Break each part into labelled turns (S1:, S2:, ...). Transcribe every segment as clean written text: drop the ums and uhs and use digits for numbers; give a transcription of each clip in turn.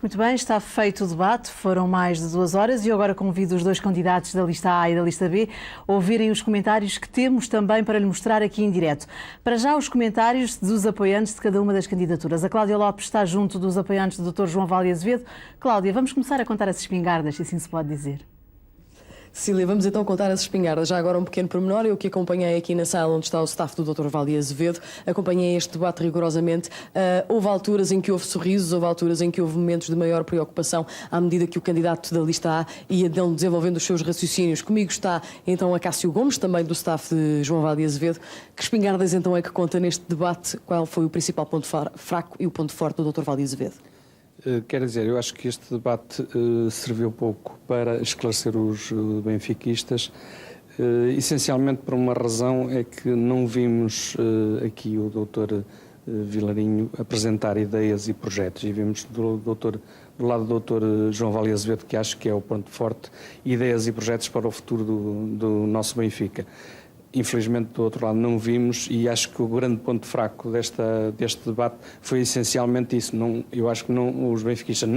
S1: Muito bem, está feito o debate, foram mais de 2 horas e eu agora convido os 2 candidatos da lista A e da lista B a ouvirem os comentários que temos também para lhe mostrar aqui em direto. Para já os comentários dos apoiantes de cada uma das candidaturas. A Cláudia Lopes está junto dos apoiantes do Dr. João Vale Azevedo. Cláudia, vamos começar a contar as espingardas, se assim se pode dizer.
S2: Cília, vamos então contar as espingardas. Já agora um pequeno pormenor, eu que acompanhei aqui na sala onde está o staff do Dr. Vale Azevedo, acompanhei este debate rigorosamente. Houve alturas em que houve sorrisos, houve alturas em que houve momentos de maior preocupação à medida que o candidato da lista A ia desenvolvendo os seus raciocínios. Comigo está então a Cássio Gomes, também do staff de João Vale Azevedo. Que espingardas então é que conta neste debate? Qual foi o principal ponto fraco e o ponto forte do Dr. Vale Azevedo?
S3: Quer dizer, eu acho que este debate serviu pouco para esclarecer os benfiquistas, essencialmente por uma razão, é que não vimos aqui o Dr. Vilarinho apresentar ideias e projetos, e vimos do lado do Dr. João Vale Azevedo, que acho que é o ponto forte, ideias e projetos para o futuro do nosso Benfica. Infelizmente, do outro lado, não vimos, e acho que o grande ponto fraco deste debate foi essencialmente isso. Eu acho que os benfiquistas,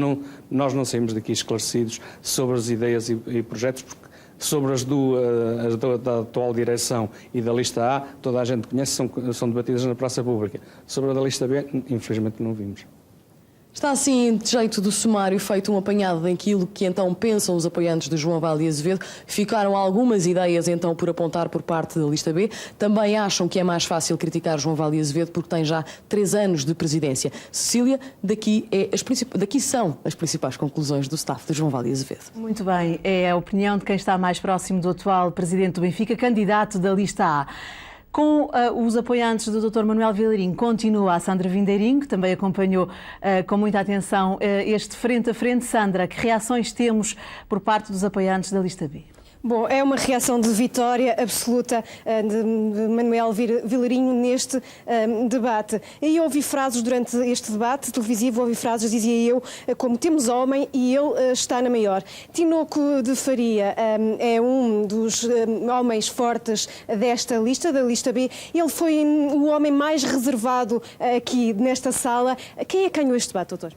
S3: nós não saímos daqui esclarecidos sobre as ideias e projetos, porque sobre as da atual direção e da lista A, toda a gente conhece, são debatidas na praça pública. Sobre a da lista B, infelizmente, não vimos.
S2: Está assim, de jeito do sumário, feito um apanhado daquilo que então pensam os apoiantes de João Vale Azevedo. Ficaram algumas ideias então por apontar por parte da lista B. Também acham que é mais fácil criticar João Vale Azevedo porque tem já 3 anos de presidência. Cecília, daqui são as principais conclusões do staff de João Vale Azevedo.
S1: Muito bem, é a opinião de quem está mais próximo do atual presidente do Benfica, candidato da lista A. Com os apoiantes do Dr. Manuel Vilarinho, continua a Sandra Vindeirinho, que também acompanhou com muita atenção este frente a frente. Sandra, que reações temos por parte dos apoiantes da lista B?
S4: Bom, é uma reação de vitória absoluta de Manuel Vilarinho neste debate. E eu ouvi frases durante este debate televisivo, ouvi frases, dizia eu, como temos homem e ele está na maior. Tinoco de Faria é um dos homens fortes desta lista, da lista B. Ele foi o homem mais reservado aqui nesta sala. Quem é que ganhou este debate, doutor?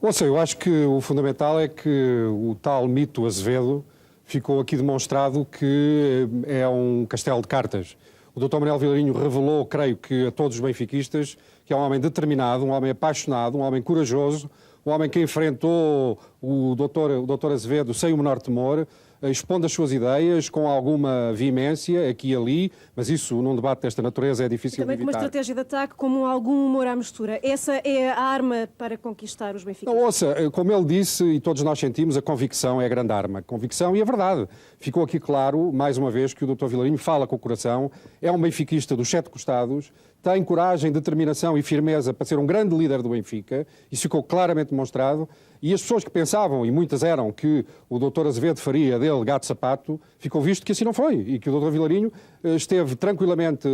S5: Ouça, eu acho que o fundamental é que o tal mito Azevedo ficou aqui demonstrado que é um castelo de cartas. O Dr. Manuel Vilarinho revelou, creio que a todos os benfiquistas, que é um homem determinado, um homem apaixonado, um homem corajoso, um homem que enfrentou o Dr. Azevedo sem o menor temor, expondo as suas ideias com alguma veemência aqui e ali, mas isso num debate desta natureza é difícil de evitar.
S4: Também com uma estratégia de ataque, como algum humor à mistura. Essa é a arma para conquistar os benfiquistas?
S5: Não, ouça, como ele disse, e todos nós sentimos, a convicção é a grande arma. Convicção e a verdade. Ficou aqui claro, mais uma vez, que o Dr. Vilarinho fala com o coração, é um benfiquista dos 7 costados, tem coragem, determinação e firmeza para ser um grande líder do Benfica, isso ficou claramente demonstrado, e as pessoas que pensavam, e muitas eram, que o Dr. Azevedo faria dele gato-sapato, ficou visto que assim não foi, e que o Dr. Vilarinho esteve tranquilamente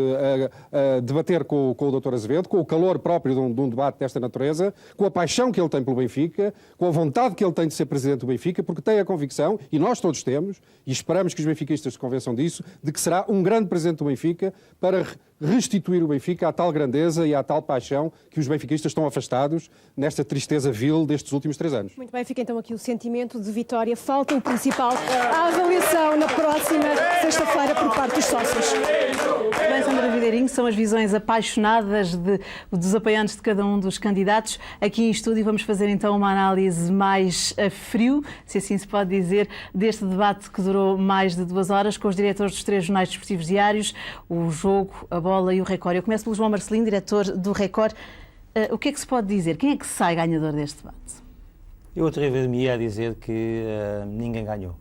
S5: a debater com o Dr. Azevedo, com o calor próprio de um debate desta natureza, com a paixão que ele tem pelo Benfica, com a vontade que ele tem de ser presidente do Benfica, porque tem a convicção, e nós todos temos, e esperamos que os benfiquistas se convençam disso, de que será um grande presidente do Benfica para restituir o Benfica à tal grandeza e à tal paixão que os benfiquistas estão afastados nesta tristeza vil destes últimos 3 anos.
S4: Muito bem, fica então aqui o sentimento de vitória. Falta o principal, a avaliação na próxima sexta-feira por parte dos sócios.
S1: Bem, Sandra Vindeirinho, são as visões apaixonadas dos apoiantes de cada um dos candidatos. Aqui em estúdio vamos fazer então uma análise mais a frio, se assim se pode dizer, deste debate que durou mais de 2 horas, com os diretores dos 3 jornais desportivos diários, o Jogo, a Bola e o Record. Eu começo pelo João Marcelino, diretor do Record. O que é que se pode dizer? Quem é que sai ganhador deste debate?
S6: Eu atrever-me a dizer que ninguém ganhou.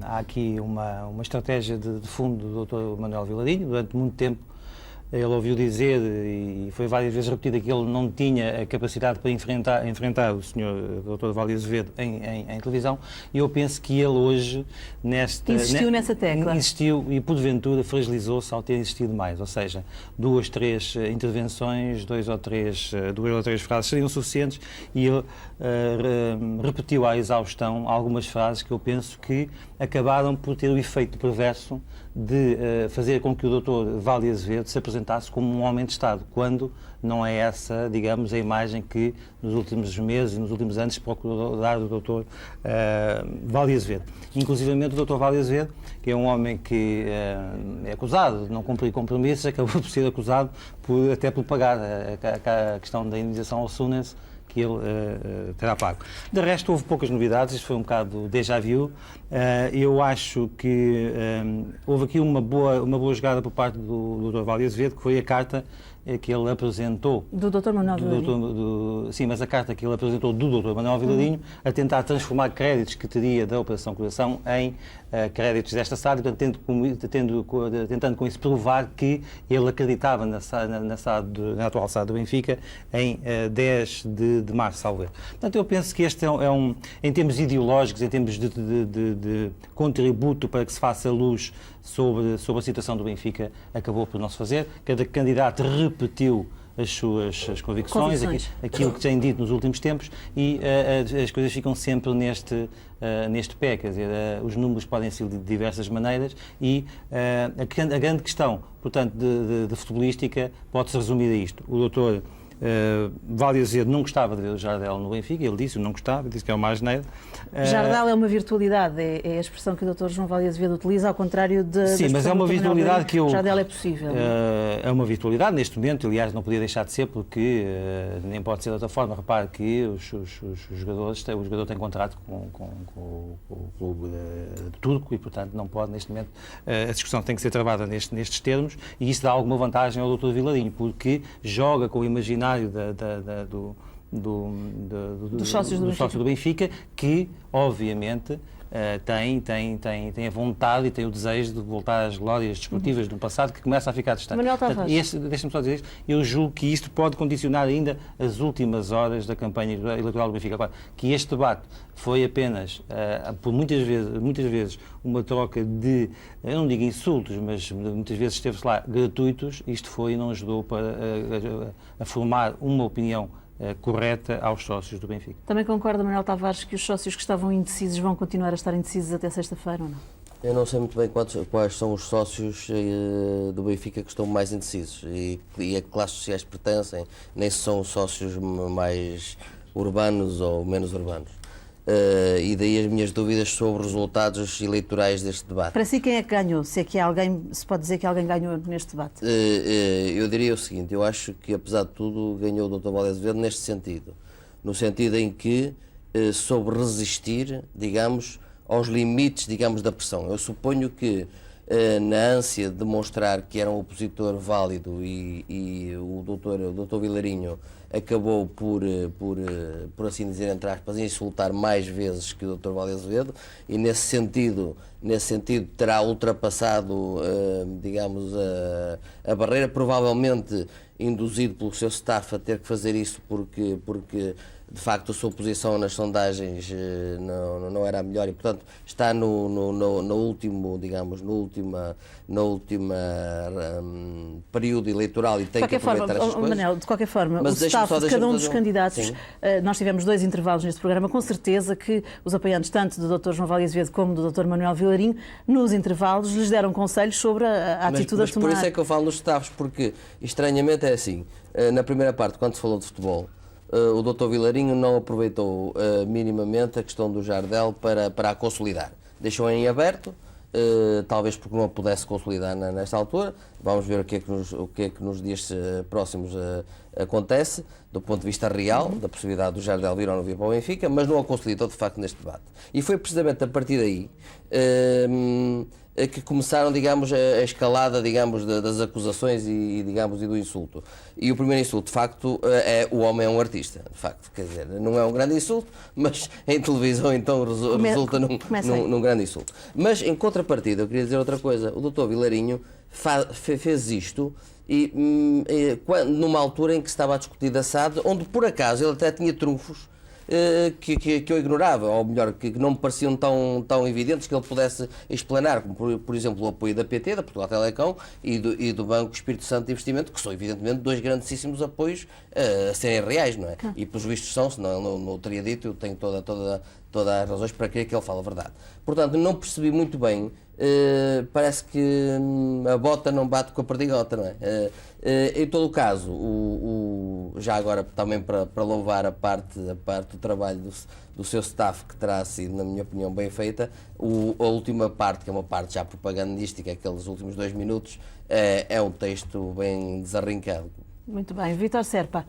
S6: Há aqui uma estratégia de fundo do Dr. Manuel Vilarinho. Durante muito tempo ele ouviu dizer, e foi várias vezes repetido, que ele não tinha a capacidade para enfrentar o Sr. Dr. Vale Azevedo em televisão, e eu penso que ele hoje
S1: insistiu nessa tecla.
S6: Insistiu e porventura fragilizou-se ao ter insistido mais, ou seja, 2, 3 intervenções, 2 ou 3 frases seriam suficientes, e ele repetiu à exaustão algumas frases que eu penso que acabaram por ter o efeito perverso de fazer com que o Dr. Vale Azevedo se apresentasse apresentar-se como um homem de Estado, quando não é essa, digamos, a imagem que nos últimos meses e nos últimos anos se procurou dar do Dr. Vale Azevedo. Inclusivamente o Dr. Vale Azevedo, que é um homem que é acusado de não cumprir compromissos, acabou por ser acusado até por pagar a questão da indenização ao Sunens, que ele terá pago. De resto, houve poucas novidades, isto foi um bocado déjà vu. Eu acho que houve aqui uma boa jogada por parte do Dr. Vale Azevedo, que foi a carta que ele apresentou.
S1: Do Dr. Manuel Vilarinho.
S6: Sim, mas a carta que ele apresentou do Dr. Manuel Vilarinho a tentar transformar créditos que teria da Operação Coração em créditos desta SAD, tentando com isso provar que ele acreditava na atual SAD do Benfica em 10 de março, salvo erro. Portanto, eu penso que este em termos ideológicos, em termos de contributo para que se faça luz sobre a situação do Benfica, acabou por não se fazer. Cada candidato repetiu as suas convicções. Aquilo que tem dito nos últimos tempos, e as coisas ficam sempre neste pé, quer dizer, os números podem ser de diversas maneiras, e a grande questão, portanto, de futebolística pode-se resumir a isto. O doutor Vale Azevedo não gostava de ver o Jardel no Benfica, ele disse, não gostava, disse que é uma asneira.
S1: Jardel é uma virtualidade, é a expressão que o Dr. João Vale Azevedo utiliza, ao contrário de...
S6: Sim, mas é uma virtualidade que eu...
S1: Jardel é possível.
S6: É uma virtualidade neste momento, aliás, não podia deixar de ser, porque nem pode ser de outra forma. Repare que os jogadores, o jogador tem contrato com o clube turco e, portanto, não pode, neste momento, a discussão tem que ser travada nestes termos, e isso dá alguma vantagem ao Dr. Vilarinho, porque joga com o imaginário do sócio do Benfica, que, obviamente, tem a vontade e tem o desejo de voltar às glórias desportivas do passado, que começa a ficar distante.
S1: Manuel Tavares.
S6: Deixa-me só dizer isto, eu julgo que isto pode condicionar ainda as últimas horas da campanha eleitoral do Benfica. Agora, que este debate foi apenas, por muitas vezes, uma troca de, eu não digo insultos, mas muitas vezes esteve-se lá gratuitos, isto foi e não ajudou a formar uma opinião correta aos sócios do Benfica.
S1: Também concorda, Manuel Tavares, que os sócios que estavam indecisos vão continuar a estar indecisos até sexta-feira, ou não?
S7: Eu não sei muito bem quais são os sócios do Benfica que estão mais indecisos e a que classes sociais pertencem, nem se são sócios mais urbanos ou menos urbanos. E daí as minhas dúvidas sobre os resultados eleitorais deste debate.
S1: Para si, quem é que ganhou? Se pode dizer que alguém ganhou neste debate?
S7: Eu diria o seguinte, eu acho que, apesar de tudo, ganhou o Dr. Vale Azevedo neste sentido. No sentido em que soube resistir, digamos, aos limites, digamos, da pressão. Eu suponho que, na ânsia de demonstrar que era um opositor válido e o Dr. Vilarinho acabou por assim dizer, entre aspas, insultar mais vezes que o Dr. Vale Azevedo, e nesse sentido terá ultrapassado, digamos, a barreira, provavelmente induzido pelo seu staff a ter que fazer isso porque de facto a sua posição nas sondagens não era a melhor e, portanto, está no último, digamos, no última período eleitoral e tem que aproveitar estas coisas.
S1: Manel, de qualquer forma, o staff de cada um dos candidatos, nós tivemos 2 intervalos neste programa, com certeza que os apoiantes tanto do Dr. João Vale Azevedo como do Dr. Manuel Vilarinho, nos intervalos, lhes deram conselhos sobre a atitude a tomar.
S7: Por isso é que eu falo nos staffs, porque estranhamente é assim, na primeira parte, quando se falou de futebol, o Dr. Vilarinho não aproveitou minimamente a questão do Jardel para a consolidar. Deixou em aberto, talvez porque não a pudesse consolidar nesta altura. Vamos ver o que é que nos dias próximos acontece, do ponto de vista real, da possibilidade do Jardel vir ou não vir para o Benfica, mas não a consolidou de facto neste debate. E foi precisamente a partir daí que começaram, digamos, a escalada, digamos, das acusações e do insulto. E o primeiro insulto, de facto, o homem é um artista, de facto, quer dizer, não é um grande insulto, mas em televisão então resulta num grande insulto. Mas, em contrapartida, eu queria dizer outra coisa, o Dr. Vilarinho fez isto numa altura em que se estava a discutir da SAD, onde, por acaso, ele até tinha trunfos que eu ignorava, ou melhor, que não me pareciam tão evidentes que ele pudesse explanar, como por exemplo o apoio da PT, da Portugal Telecom, e do Banco Espírito Santo de Investimento, que são evidentemente 2 grandíssimos apoios a serem reais, não é? E pelos vistos são, senão ele não o teria dito, eu tenho todas as razões para crer que ele fala a verdade. Portanto, não percebi muito bem parece que a bota não bate com a perdigota, não é? Em todo o caso, já agora também para louvar a parte do trabalho do seu staff, que terá sido, na minha opinião, bem feita, a última parte, que é uma parte já propagandística, aqueles últimos 2 minutos, é um texto bem desarrincado.
S1: Muito bem. Vítor Serpa,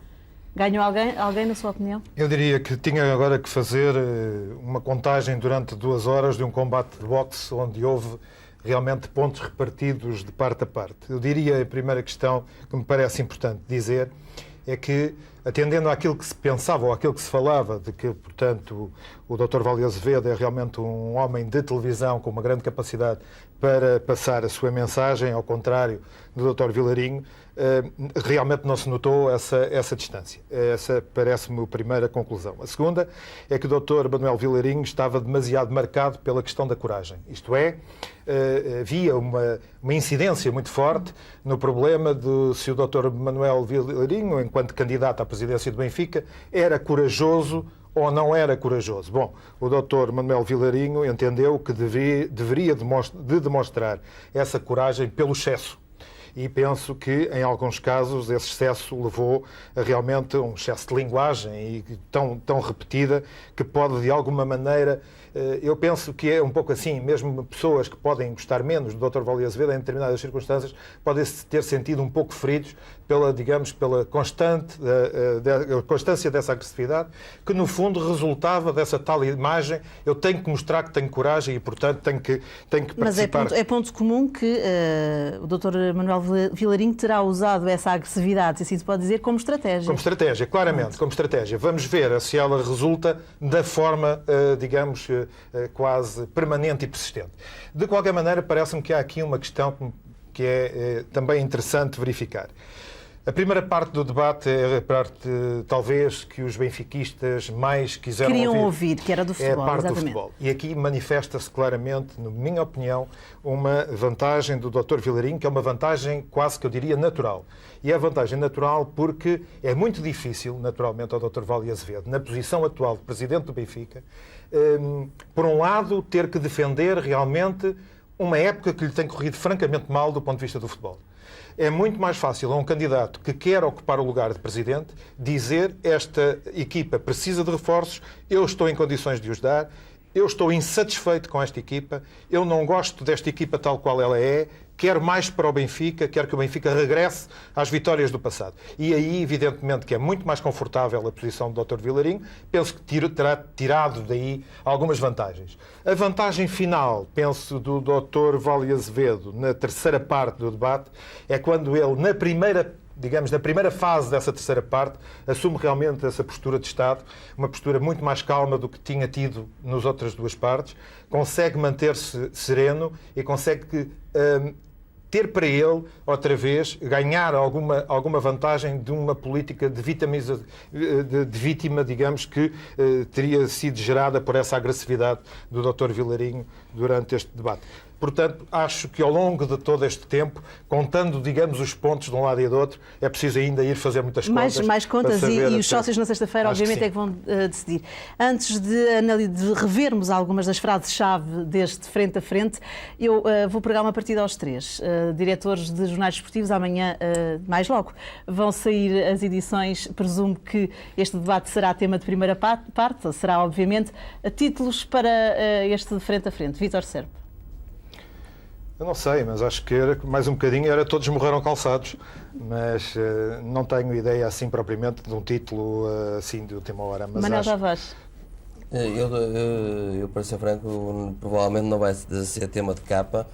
S1: ganhou alguém na sua opinião?
S8: Eu diria que tinha agora que fazer uma contagem durante 2 horas de um combate de boxe onde houve realmente pontos repartidos de parte a parte. Eu diria, a primeira questão que me parece importante dizer é que, atendendo àquilo que se pensava ou àquilo que se falava, de que, portanto, o Dr. Vale Azevedo é realmente um homem de televisão com uma grande capacidade para passar a sua mensagem, ao contrário do Dr. Vilarinho, realmente não se notou essa distância. Essa parece-me a primeira conclusão. A segunda é que o Dr. Manuel Vilarinho estava demasiado marcado pela questão da coragem. Isto é, havia uma incidência muito forte no problema de se o Dr. Manuel Vilarinho, enquanto candidato à presidência do Benfica, era corajoso ou não era corajoso. Bom, o Dr. Manuel Vilarinho entendeu que deveria demonstrar essa coragem pelo excesso. E penso que, em alguns casos, esse excesso levou a realmente um excesso de linguagem e tão repetida que pode, de alguma maneira, eu penso que é um pouco assim, mesmo pessoas que podem gostar menos do Dr. Vale Azevedo, em determinadas circunstâncias, podem ter sentido um pouco feridos pela constância dessa agressividade, que no fundo resultava dessa tal imagem: eu tenho que mostrar que tenho coragem e, portanto, tenho que participar.
S1: Mas é ponto comum que o Dr. Manuel Vilarinho terá usado essa agressividade, se assim se pode dizer, como estratégia.
S8: Como estratégia, claramente, como estratégia. Vamos ver se ela resulta da forma, digamos, quase permanente e persistente. De qualquer maneira, parece-me que há aqui uma questão que é também interessante verificar. A primeira parte do debate é a parte, talvez, que os benfiquistas mais queriam
S1: ouvir, que era do futebol.
S8: É a parte
S1: exatamente.
S8: do futebol. E aqui manifesta-se claramente, na minha opinião, uma vantagem do Dr. Vilarinho, que é uma vantagem quase que eu diria natural. E é vantagem natural porque é muito difícil, naturalmente, ao Dr. Vale Azevedo, na posição atual de Presidente do Benfica, por um lado, ter que defender realmente uma época que lhe tem corrido francamente mal do ponto de vista do futebol. É muito mais fácil a um candidato que quer ocupar o lugar de presidente dizer: esta equipa precisa de reforços, eu estou em condições de os dar, eu estou insatisfeito com esta equipa, eu não gosto desta equipa tal qual ela é, quero mais para o Benfica, quero que o Benfica regresse às vitórias do passado. E aí, evidentemente, que é muito mais confortável a posição do Dr. Vilarinho, penso que terá tirado daí algumas vantagens. A vantagem final, penso, do Dr. Vale Azevedo, na terceira parte do debate, é quando ele, na primeira fase dessa terceira parte, assume realmente essa postura de Estado, uma postura muito mais calma do que tinha tido nas outras duas partes, consegue manter-se sereno e consegue ter para ele, outra vez, ganhar alguma vantagem de uma política de vítima, digamos, que teria sido gerada por essa agressividade do Dr. Vilarinho durante este debate. Portanto, acho que ao longo de todo este tempo, contando, digamos, os pontos de um lado e do outro, é preciso ainda ir fazer muitas contas.
S1: Mais contas e os sócios na sexta-feira, obviamente, é que vão decidir. Antes de revermos algumas das frases-chave deste frente a frente, eu vou pregar uma partida aos três. Diretores de jornais desportivos, amanhã, mais logo, vão sair as edições. Presumo que este debate será tema de primeira parte, será, obviamente, títulos para este frente a frente. Vítor Serpa.
S8: Eu não sei, mas acho que mais um bocadinho era Todos Morreram Calçados, mas não tenho ideia assim propriamente de um título assim de última hora. Mas
S1: Manuel Tavares.
S7: Eu, para ser franco, provavelmente não vai ser tema de capa,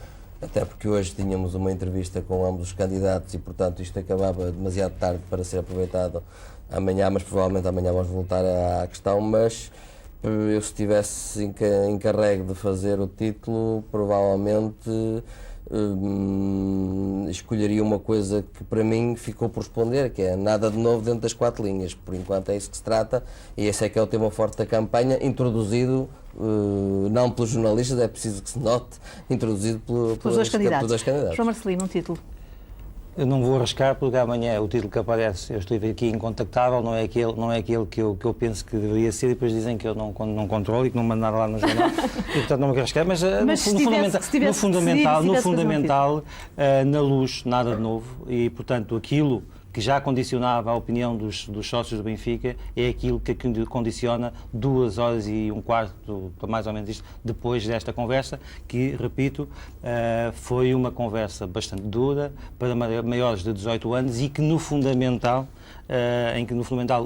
S7: até porque hoje tínhamos uma entrevista com ambos os candidatos e, portanto, isto acabava demasiado tarde para ser aproveitado amanhã, mas provavelmente amanhã vamos voltar à questão. Mas eu, se tivesse encarregue de fazer o título, provavelmente escolheria uma coisa que para mim ficou por responder, que é nada de novo dentro das 4 linhas. Por enquanto é isso que se trata e esse é que é o tema forte da campanha, introduzido não pelos jornalistas, é preciso que se note, introduzido pelos dois candidatos.
S1: João Marcelino, um título.
S6: Eu não vou arriscar porque amanhã o título que aparece, eu estive aqui incontactável, não é aquele que eu penso que deveria ser e depois dizem que eu não controlo e que não mando nada lá no jornal e portanto não me quero arriscar, mas no fundamental, na luz, nada de novo e portanto aquilo que já condicionava a opinião dos sócios do Benfica é aquilo que condiciona 2 horas e um quarto, mais ou menos isto, depois desta conversa, que, repito, foi uma conversa bastante dura para maiores de 18 anos e que no fundamental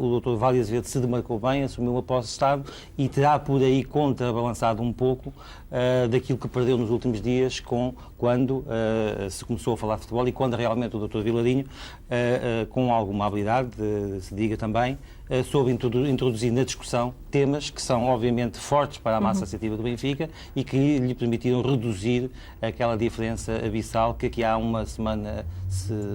S6: o Dr. Vale Azevedo se demarcou bem, assumiu a posse de Estado e terá por aí contrabalançado um pouco daquilo que perdeu nos últimos dias quando se começou a falar de futebol e quando realmente o Dr. Vilarinho, com alguma habilidade, se diga também, soube introduzir na discussão temas que são obviamente fortes para a massa associativa do Benfica e que lhe permitiram reduzir aquela diferença abissal que aqui há uma semana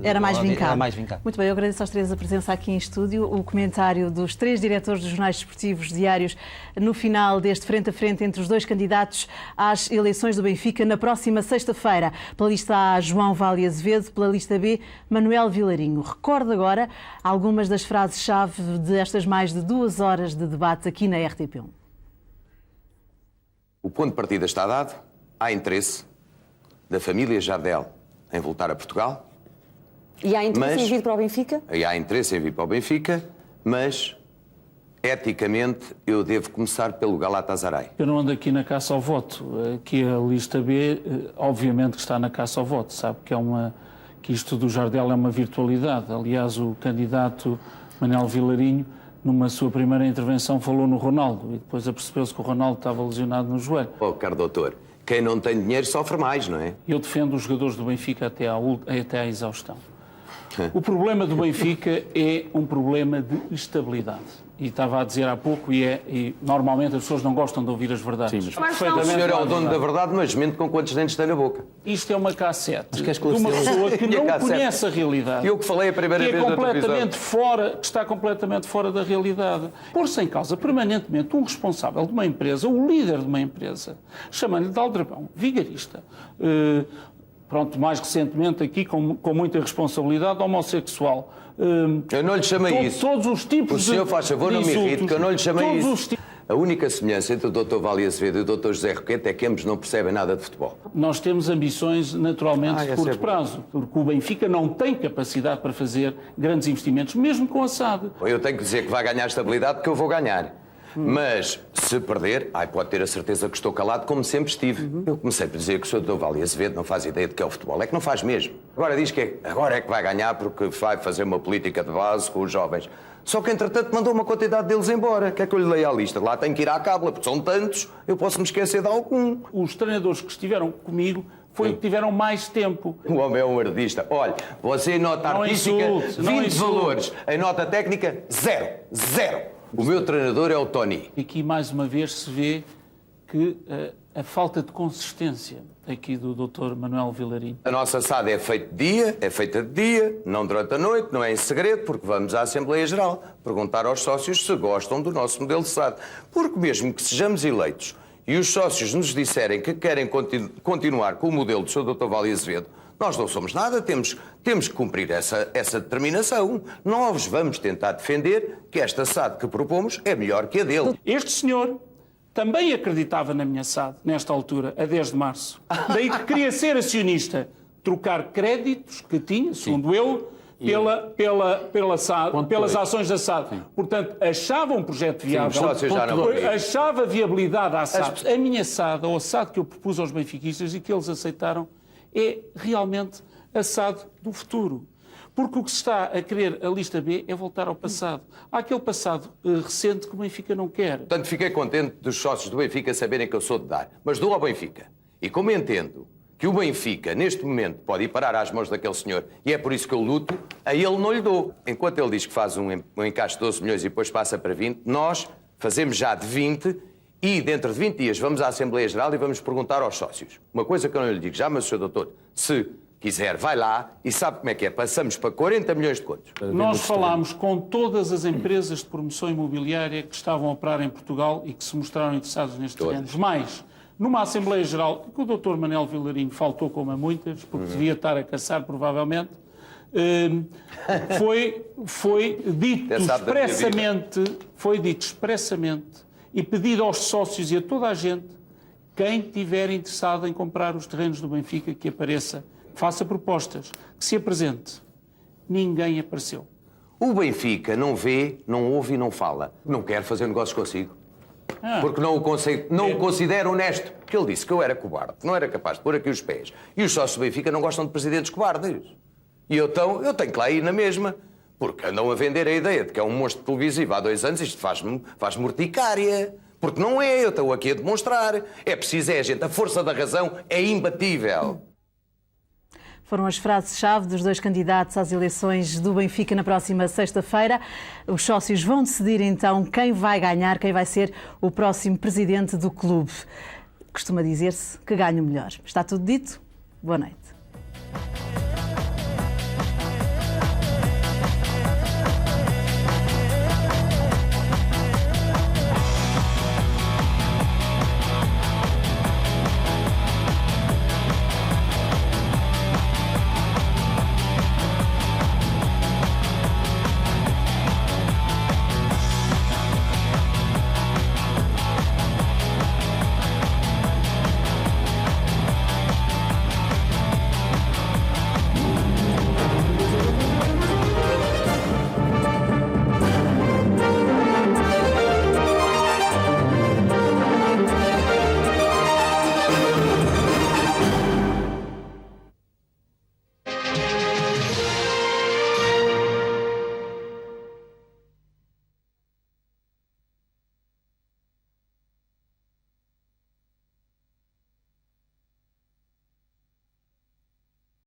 S1: era mais vincado.
S6: Muito
S1: bem, eu agradeço aos três a presença aqui em estúdio, o comentário dos 3 diretores dos jornais desportivos diários no final deste frente a frente entre os 2 candidatos às eleições do Benfica na próxima sexta-feira. Pela lista A, João Vale Azevedo, pela lista B, Manuel Vilarinho. Recordo agora algumas das frases-chave destas mais de 2 horas de debate aqui na RTP1.
S9: O ponto de partida está dado, há interesse da família Jardel em voltar a Portugal.
S10: E há interesse em vir para o Benfica?
S9: E há interesse em vir para o Benfica, mas eticamente eu devo começar pelo Galatasaray.
S11: Eu não ando aqui na caça ao voto. Aqui a lista B, obviamente que está na caça ao voto. Sabe que isto do Jardel é uma virtualidade. Aliás, o candidato Manuel Vilarinho, numa sua primeira intervenção, falou no Ronaldo e depois apercebeu-se que o Ronaldo estava lesionado no joelho.
S9: Oh, caro doutor, quem não tem dinheiro sofre mais, não é?
S11: Eu defendo os jogadores do Benfica até à exaustão. O problema do Benfica é um problema de estabilidade. E estava a dizer há pouco, e normalmente as pessoas não gostam de ouvir as verdades.
S9: Sim, mas o senhor é o dono da verdade, mas mente com quantos dentes tem na boca.
S11: Isto é uma cassete de uma pessoa que não conhece a realidade.
S9: Eu que falei a primeira vez na televisão.
S11: Que está completamente fora da realidade. Pôr-se em causa permanentemente um responsável de uma empresa, o líder de uma empresa, chamando-lhe de aldrabão, vigarista, pronto, mais recentemente aqui com muita responsabilidade, homossexual.
S9: Eu não lhe chamei isso.
S11: Todos os tipos
S9: de... O senhor faz favor, não me irrite, que eu não lhe chamei isso. A única semelhança entre o Dr. Vale Azevedo e o Dr. José Roquete é que ambos não percebem nada de futebol.
S11: Nós temos ambições naturalmente de curto prazo, porque o Benfica não tem capacidade para fazer grandes investimentos, mesmo com a SAD.
S9: Eu tenho que dizer que vai ganhar estabilidade, porque eu vou ganhar. Mas, se perder, pode ter a certeza que estou calado, como sempre estive. Eu comecei por dizer que o Sr. Dr. Vale Azevedo não faz ideia de que é o futebol. É que não faz mesmo. Agora diz que agora é que vai ganhar porque vai fazer uma política de base com os jovens. Só que, entretanto, mandou uma quantidade deles embora. Quer que eu lhe leia a lista? Lá tem que ir à cábula, porque são tantos, eu posso me esquecer de algum.
S11: Os treinadores que estiveram comigo foi que tiveram mais tempo.
S9: O homem é um ardista. Olha, você em nota artística, 20 valores. Em nota técnica, 0. O meu treinador é o Tony.
S11: Aqui, mais uma vez, se vê que a falta de consistência aqui do Dr. Manuel Vilarinho.
S9: A nossa SAD é feita de dia, não durante a noite, não é em segredo, porque vamos à Assembleia Geral perguntar aos sócios se gostam do nosso modelo de SAD. Porque mesmo que sejamos eleitos e os sócios nos disserem que querem continuar com o modelo do Sr. Dr. Vale Azevedo, nós não somos nada, temos que cumprir essa determinação. Nós vamos tentar defender que esta SAD que propomos é melhor que a dele.
S11: Este senhor também acreditava na minha SAD, nesta altura, a 10 de março. Daí que queria ser acionista, trocar créditos que tinha, segundo ele, pela SAD, pelas ações da SAD. Sim. Portanto, achava um projeto viável, achava viabilidade à SAD. A minha SAD, ou a SAD que eu propus aos benfiquistas e que eles aceitaram, é realmente a SAD do futuro. Porque o que se está a querer a lista B é voltar ao passado. Há aquele passado recente que o Benfica não quer.
S9: Portanto, fiquei contente dos sócios do Benfica saberem que eu sou de dar. Mas dou ao Benfica. E como entendo que o Benfica, neste momento, pode ir parar às mãos daquele senhor, e é por isso que eu luto, a ele não lhe dou. Enquanto ele diz que faz um encaixe de 12 milhões e depois passa para 20, nós fazemos já de 20 e dentro de 20 dias vamos à Assembleia Geral e vamos perguntar aos sócios. Uma coisa que eu não lhe digo já, mas o Sr. Doutor, se quiser, vai lá e sabe como é que é. Passamos para 40 milhões de contos.
S11: Nós falámos com todas as empresas de promoção imobiliária que estavam a operar em Portugal e que se mostraram interessados nestes terrenos. Mais, numa Assembleia Geral, que o Dr. Manuel Vilarinho faltou como a muitas, porque devia estar a caçar, provavelmente, Foi dito expressamente e pedido aos sócios e a toda a gente, quem estiver interessado em comprar os terrenos do Benfica, que apareça, faça propostas, que se apresente. Ninguém apareceu.
S9: O Benfica não vê, não ouve e não fala. Não quer fazer negócios consigo. Porque não o considera honesto. Porque ele disse que eu era cobarde, não era capaz de pôr aqui os pés. E os sócios do Benfica não gostam de presidentes cobardes. E eu tenho que lá ir na mesma. Porque andam a vender a ideia de que é um monstro televisivo há 2 anos. Isto faz morticária. Porque não é, eu estou aqui a demonstrar. É preciso, gente. A força da razão é imbatível.
S1: Foram as frases-chave dos 2 candidatos às eleições do Benfica na próxima sexta-feira. Os sócios vão decidir então quem vai ganhar, quem vai ser o próximo presidente do clube. Costuma dizer-se que ganha o melhor. Está tudo dito? Boa noite.